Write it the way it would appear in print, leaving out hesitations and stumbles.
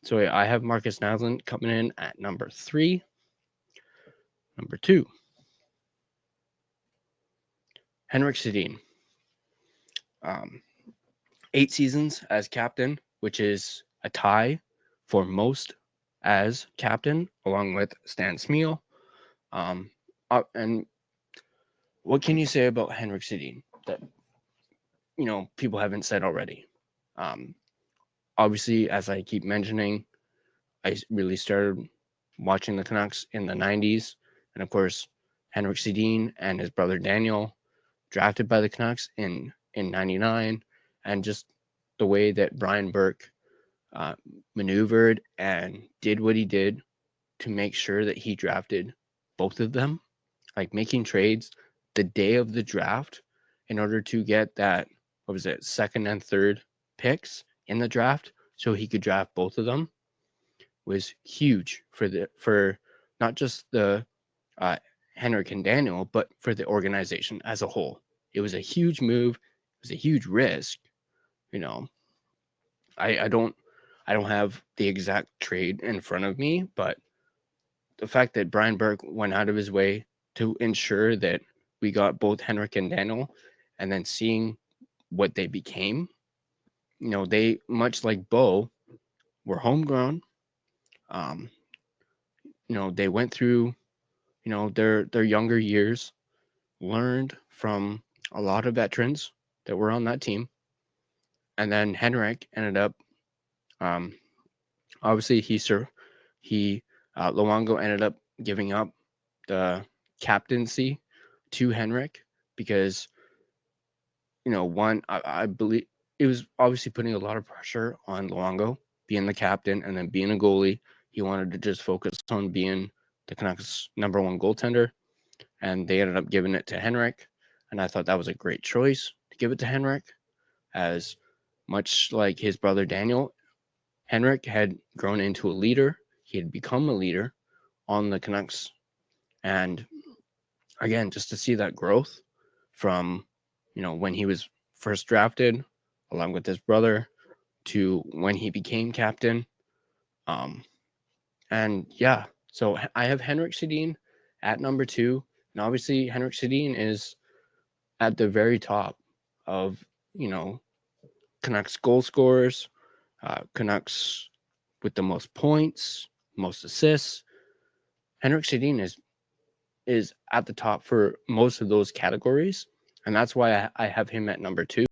So I have Marcus Naslund coming in at number 3. Number 2, Henrik Sedin. 8 seasons as captain, which is a tie for most as captain, along with Stan Smeel. And what can you say about Henrik Sedin that people haven't said already? Um, Obviously, as I keep mentioning, I really started watching the Canucks in the 90s. And of course, Henrik Sedin and his brother Daniel drafted by the Canucks in 99. And just the way that Brian Burke maneuvered and did what he did to make sure that he drafted both of them, like making trades the day of the draft in order to get that, what was it, second and third picks in the draft so he could draft both of them, was huge for not just the Henrik and Daniel, but for the organization as a whole. It was a huge move. It was a huge risk. You know, I don't have the exact trade in front of me, but the fact that Brian Burke went out of his way to ensure that we got both Henrik and Daniel, and then seeing what they became, they, much like Bo, were homegrown. Um, they went through, their younger years, learned from a lot of veterans that were on that team, and then Henrik ended up, um, obviously he Luongo ended up giving up the captaincy to Henrik because one, I believe it was obviously putting a lot of pressure on Luongo being the captain and then being a goalie. He wanted to just focus on being the Canucks' number one goaltender, and they ended up giving it to Henrik. And I thought that was a great choice to give it to Henrik, as much like his brother Daniel, Henrik had grown into a leader. He had become a leader on the Canucks. And again, just to see that growth from, when he was first drafted along with his brother to when he became captain. Um, and yeah, so I have Henrik Sedin at number 2. And obviously, Henrik Sedin is at the very top of, Canucks goal scorers, Canucks with the most points, most assists. Henrik Sedin is at the top for most of those categories, and that's why I have him at number 2.